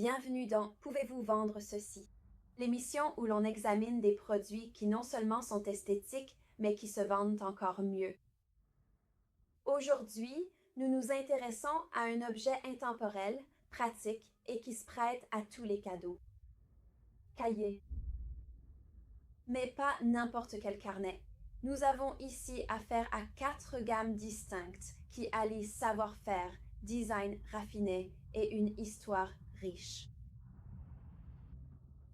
Bienvenue dans Pouvez-vous vendre ceci? L'émission où l'on examine des produits qui non seulement sont esthétiques, mais qui se vendent encore mieux. Aujourd'hui, nous nous intéressons à un objet intemporel, pratique et qui se prête à tous les cadeaux. Cahier. Mais pas n'importe quel carnet. Nous avons ici affaire à 4 gammes distinctes qui allient savoir-faire, design raffiné et une histoire riche.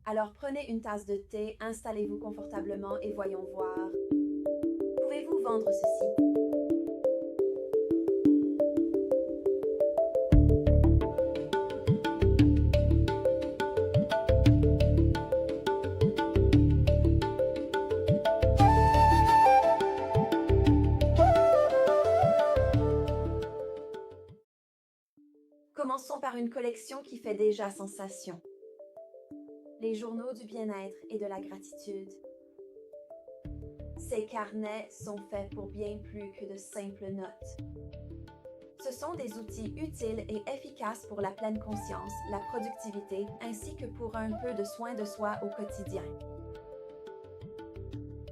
Alors prenez une tasse de thé, installez-vous confortablement et voyons voir. Pouvez-vous vendre ceci? Commençons par une collection qui fait déjà sensation. Les journaux du bien-être et de la gratitude. Ces carnets sont faits pour bien plus que de simples notes. Ce sont des outils utiles et efficaces pour la pleine conscience, la productivité, ainsi que pour un peu de soin de soi au quotidien.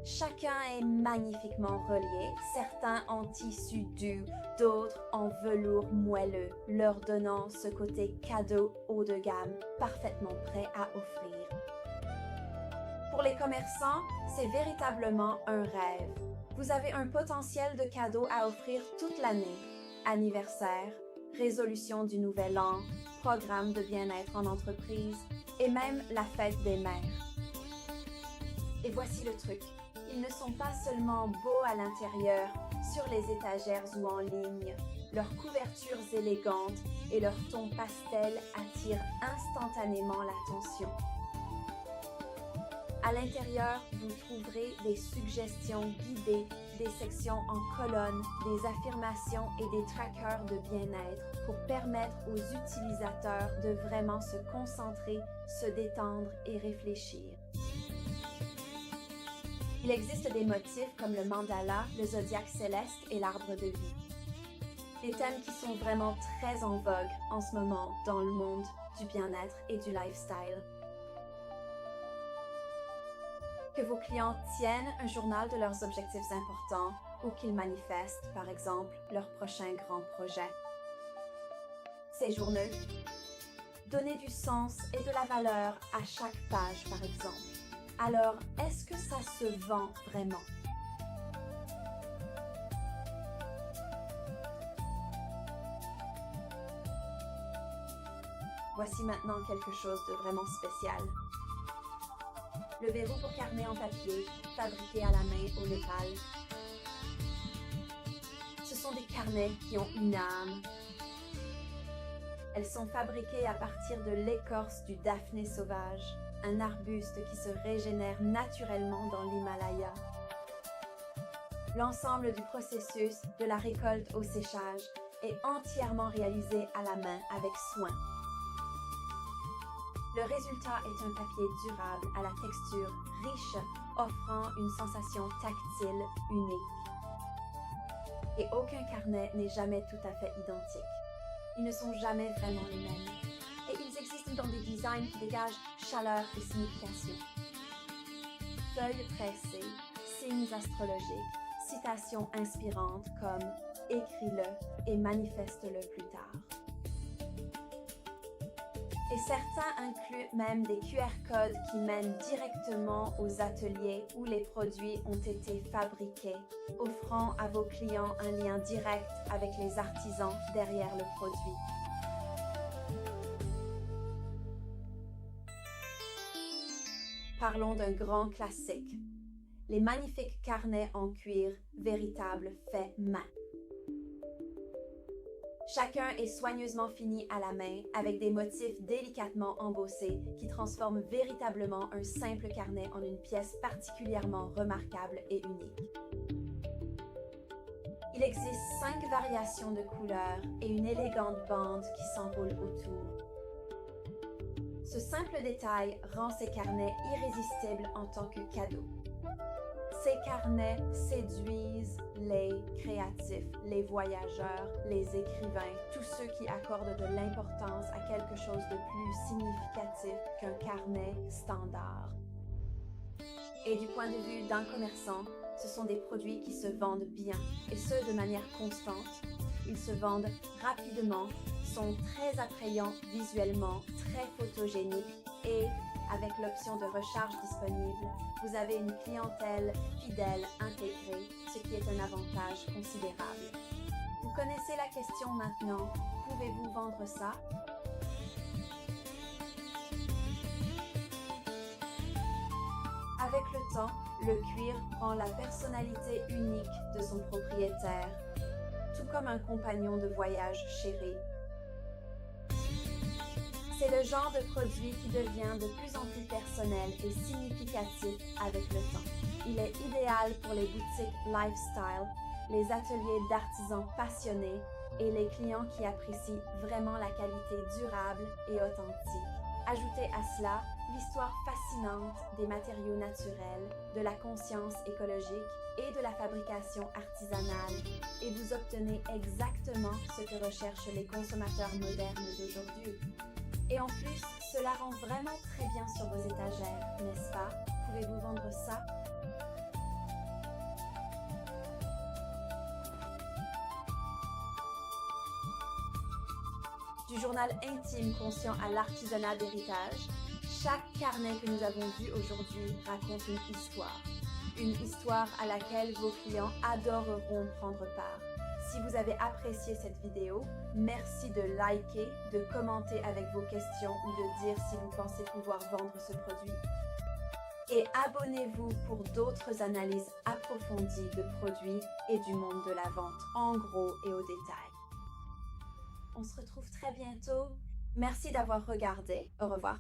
Chacun est magnifiquement relié, certains en tissu dur, d'autres en velours moelleux, leur donnant ce côté cadeau haut de gamme, parfaitement prêt à offrir. Pour les commerçants, c'est véritablement un rêve. Vous avez un potentiel de cadeaux à offrir toute l'année. Anniversaire, résolution du nouvel an, programme de bien-être en entreprise et même la fête des mères. Et voici le truc. Ils ne sont pas seulement beaux à l'intérieur, sur les étagères ou en ligne. Leurs couvertures élégantes et leur ton pastel attirent instantanément l'attention. À l'intérieur, vous trouverez des suggestions guidées, des sections en colonnes, des affirmations et des trackers de bien-être pour permettre aux utilisateurs de vraiment se concentrer, se détendre et réfléchir. Il existe des motifs comme le mandala, le zodiaque céleste et l'arbre de vie. Des thèmes qui sont vraiment très en vogue en ce moment dans le monde du bien-être et du lifestyle. Que vos clients tiennent un journal de leurs objectifs importants ou qu'ils manifestent, par exemple, leur prochain grand projet. Ces journaux, donnez du sens et de la valeur à chaque page, par exemple. Alors, est-ce que ça se vend vraiment? Voici maintenant quelque chose de vraiment spécial. Le verrou pour carnet en papier, fabriqué à la main au Népal. Ce sont des carnets qui ont une âme. Elles sont fabriquées à partir de l'écorce du daphné sauvage, un arbuste qui se régénère naturellement dans l'Himalaya. L'ensemble du processus, de la récolte au séchage, est entièrement réalisé à la main avec soin. Le résultat est un papier durable à la texture riche, offrant une sensation tactile unique. Et aucun carnet n'est jamais tout à fait identique. Ils ne sont jamais vraiment les mêmes. Et ils existent dans des designs qui dégagent chaleur et signification. Feuilles pressées, signes astrologiques, citations inspirantes comme « écris-le et manifeste-le plus tard ». Et certains incluent même des QR codes qui mènent directement aux ateliers où les produits ont été fabriqués, offrant à vos clients un lien direct avec les artisans derrière le produit. Parlons d'un grand classique, les magnifiques carnets en cuir, véritables faits main. Chacun est soigneusement fini à la main avec des motifs délicatement embossés qui transforment véritablement un simple carnet en une pièce particulièrement remarquable et unique. Il existe 5 variations de couleurs et une élégante bande qui s'enroule autour. Ce simple détail rend ces carnets irrésistibles en tant que cadeau. Ces carnets séduisent les créatifs, les voyageurs, les écrivains, tous ceux qui accordent de l'importance à quelque chose de plus significatif qu'un carnet standard. Et du point de vue d'un commerçant, ce sont des produits qui se vendent bien, et ce de manière constante. Ils se vendent rapidement, sont très attrayants visuellement, très photogéniques et, avec l'option de recharge disponible, vous avez une clientèle fidèle intégrée, ce qui est un avantage considérable. Vous connaissez la question maintenant, pouvez-vous vendre ça? Avec le temps, le cuir prend la personnalité unique de son propriétaire, tout comme un compagnon de voyage chéri. C'est le genre de produit qui devient de plus en plus personnel et significatif avec le temps. Il est idéal pour les boutiques lifestyle, les ateliers d'artisans passionnés et les clients qui apprécient vraiment la qualité durable et authentique. Ajoutez à cela l'histoire fascinante des matériaux naturels, de la conscience écologique et de la fabrication artisanale, et vous obtenez exactement ce que recherchent les consommateurs modernes d'aujourd'hui. Et en plus, cela rend vraiment très bien sur vos étagères, n'est-ce pas? Pouvez-vous vendre ça? Du journal intime conscient à l'artisanat d'héritage, chaque carnet que nous avons vu aujourd'hui raconte une histoire à laquelle vos clients adoreront prendre part. Si vous avez apprécié cette vidéo, merci de liker, de commenter avec vos questions ou de dire si vous pensez pouvoir vendre ce produit. Et abonnez-vous pour d'autres analyses approfondies de produits et du monde de la vente en gros et au détail. On se retrouve très bientôt. Merci d'avoir regardé. Au revoir.